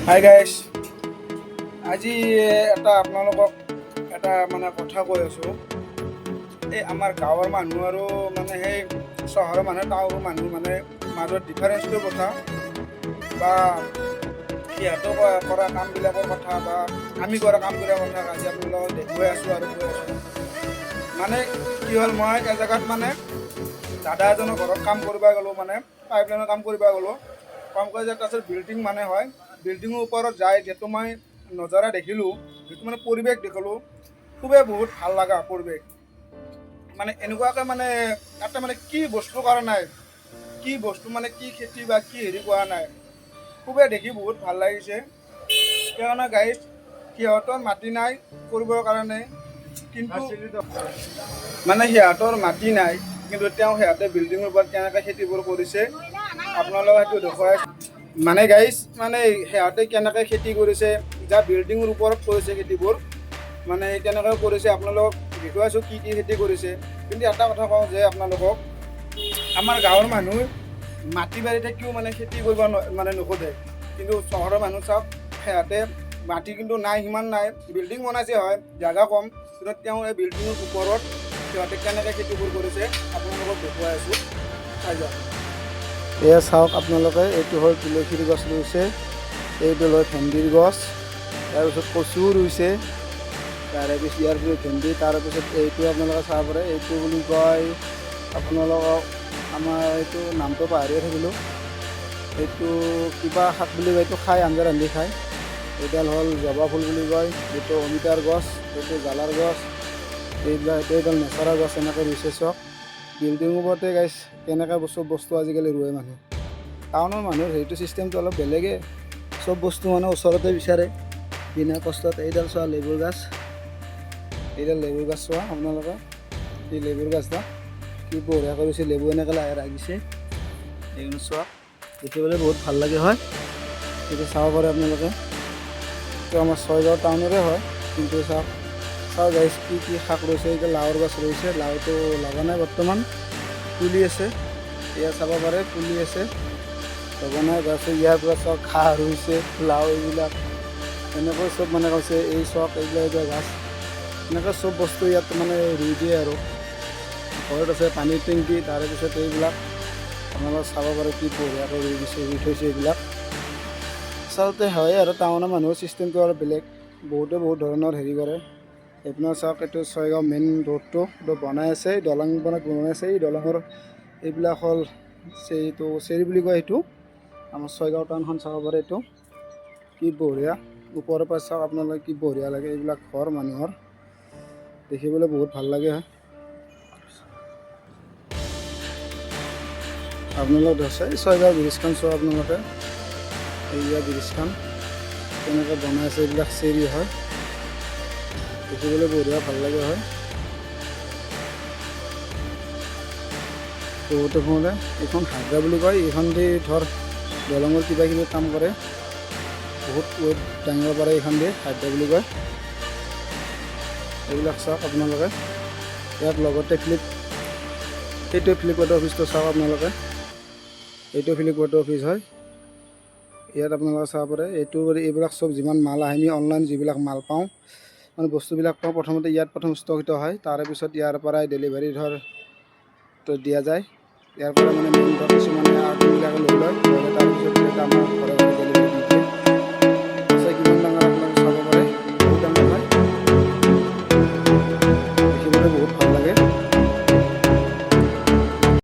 Hi guys, আজি আপোনালোকক এটা কথা কৈ আছোঁ। এই আমাৰ গাঁৱৰ মানুহ আৰু সেই চহৰৰ মানুহ টাউনৰ মানুহ মাজত ডিফাৰেঞ্চটোৰ কথা বা সিহঁতৰ কৰা কামবিলাকৰ কথা বা আমি কৰা কামবিলাকৰ কথা আজি আপোনালোকক দেখুৱাই আছোঁ আৰু কৈ আছোঁ। কি হ'ল, মই এজেগাত দাদা এজনৰ ঘৰত কাম কৰিব গ'লোঁ, পাইপলাইনৰ কাম কৰিব গ'লোঁ। কাম কৰি যে তাৰপিছত বিল্ডিং হয়, বিল্ডিঙৰ ওপৰত যাই যিহেতু মই নজাৰা দেখিলোঁ, যিটো পৰিৱেশ দেখিলোঁ, খুবেই বহুত ভাল লগা পৰিৱেশ। এনেকুৱাকৈ তাতে কি বস্তু কৰা নাই, কি বস্তু কি খেতি বা কি হেৰি কৰা নাই, খুবেই দেখি বহুত ভাল লাগিছে। কিয়নো গাইজ সিহঁতৰ মাটি নাই কৰিবৰ কাৰণে, কিন্তু সিহঁতৰ মাটি নাই, কিন্তু সিহঁতে বিল্ডিঙৰ ওপৰত কেনেকৈ খেতিবোৰ কৰিছে আপোনালোকে সেইটো দেখুৱাই। গাইজ সিহঁতে কেনেকৈ খেতি কৰিছে, যা বিল্ডিঙৰ ওপৰত কৰিছে খেতিবোৰ কেনেকৈ কৰিছে আপোনালোকক দেখুৱাইছোঁ কি কি খেতি কৰিছে। কিন্তু এটা কথা কওঁ যে আপোনালোকক, আমাৰ গাঁৱৰ মানুহ মাটি বাৰী থাকিও খেতি কৰিব নোখোজে, কিন্তু চহৰৰ মানুহ চাওক, সিহঁতে মাটি কিন্তু নাই, সিমান নাই, বিল্ডিং বনাইছে হয়, জেগা কম, কিন্তু এই বিল্ডিঙৰ ওপৰত সিহঁতে কেনেকৈ খেতিবোৰ কৰিছে আপোনালোকক দেখুৱাই আছোঁ, চাই যাওক। এয়া চাওক আপোনালোকে, এইটো হ'ল তুলসীৰ গছ ৰুইছে, এইটো হ'ল ভেন্দিৰ গছ, তাৰপিছত কচুও ৰুইছে, তাৰেপিছত ইয়াৰ পিছত ভেন্দি, তাৰপিছত এইটো আপোনালোকে চাব পাৰে, এইটো বুলি কয় আপোনালোকক, আমাৰ এইটো নামটো পাহৰিয়ে থাকিলোঁ, এইটো কিবা শাক বুলি কয়, এইটো খাই আঞ্জা ৰান্ধি খায়। এইডাল হ'ল জবা ফুল বুলি কয়, এইটো অমিতাৰ গছ, এইটো জালাৰ গছ, এইডাল নেচৰা গছ, এনেকৈ ৰুইছে চব। বিল্ডিঙৰ ওপৰতে গাইছ কেনেকৈ চব বস্তু আজিকালি ৰুৱে মানুহ। টাউনৰ মানুহৰ সেইটো চিষ্টেমটো অলপ বেলেগে, চব বস্তু ওচৰতে বিচাৰে বিনা কষ্টত। এইডাল চোৱা লেবুৰ গাছ, এইডাল লেবুৰ গাছ চোৱা আপোনালোকে, এই লেবুৰ গাছডাল কি বঢ়িয়া কৰিছে, লেবু এনেকৈ লাগিছে, এইবোৰ চোৱা, দেখিবলৈ বহুত ভাল লাগে হয়। সেইটো চাব পাৰে আপোনালোকে, এইটো আমাৰ ছয়গাঁও টাউনৰে হয়, কিন্তু চাওক গাইছ কি কি শাক ৰুইছে। এতিয়া লাওৰ গছ ৰুইছে, লাওটো লগা নাই বৰ্তমান, পুলি আছে, এয়া চাব পাৰে পুলি আছে, লগা নাই গছ। ইয়াৰ পৰা চাওক ঘাঁহ ৰুইছে, লাও এইবিলাক এনেকৈ চব কৈছে, এই চক এইবিলাক এতিয়া গাছ এনেকৈ চব বস্তু ইয়াত ৰুই দিয়ে আৰু। ঘৰত আছে পানীৰ টেংকি, তাৰেপিছত এইবিলাক আপোনালোকে চাব পাৰে কি বঢ়িয়াকৈ ৰুই থৈছে এইবিলাক। আচলতে হয় আৰু টাউনৰ মানুহৰ চিষ্টেমটো আৰু বেলেগ, বহুতে বহুত ধৰণৰ হেৰি কৰে। আপোনাৰ চাওক, এইটো ছয়গাঁও মেইন ৰোডটো বনাই আছে, দলং বনাই আছে, এই দলঙৰ এইবিলাক হ'ল এইটো চেৰি বুলি কয়, সেইটো আমাৰ ছয়গাঁও টাউনখন চাব পাৰে। এইটো কি বঢ়িয়া, ওপৰৰ পৰা চাওক আপোনালোকে কি বঢ়িয়া লাগে, এইবিলাক ঘৰ মানুহৰ দেখিবলৈ বহুত ভাল লাগে হয়। আপোনালোকে ধৰছে ছয়গাঁও ব্ৰিজখন চোৱা আপোনালোকে, এইয়া ব্ৰিজখন কেনেকৈ বনাই আছে, এইবিলাক চেৰি হয়, দেখিবলৈ বঢ়িয়া ভাল লাগে হয়। বহুতে ফোনে এইখন হাজৰা বুলি কয়, এইখন দি ধৰ দলঙৰ কিবা কিবি কাম কৰে, বহুত ৱেট দাঙিব পাৰে, এইখন দি হাজৰা বুলি কয়। এইবিলাক চাওক আপোনালোকে, ইয়াত লগতে এইটো ফ্লিপকাৰ্টৰ অফিচটো চাওক আপোনালোকে, এইটো ফ্লিপকাৰ্টৰ অফিচ হয়। ইয়াত আপোনালোকে চাব পাৰে, এইবিলাক চব যিমান মাল আহে, আমি অনলাইন যিবিলাক মাল পাওঁ বস্তুবিলাক পাওঁ, প্ৰথমতে ইয়াত ষ্টকিত হয়, তাৰেপিছত ইয়াৰ পৰাই ডেলিভাৰী দিয়া যায়। ইয়াৰ পৰা মেইন কিছুমানে আৰ্টবিলাকে লৈ লয়, তাৰপিছত আমাৰ ঘৰে ঘৰে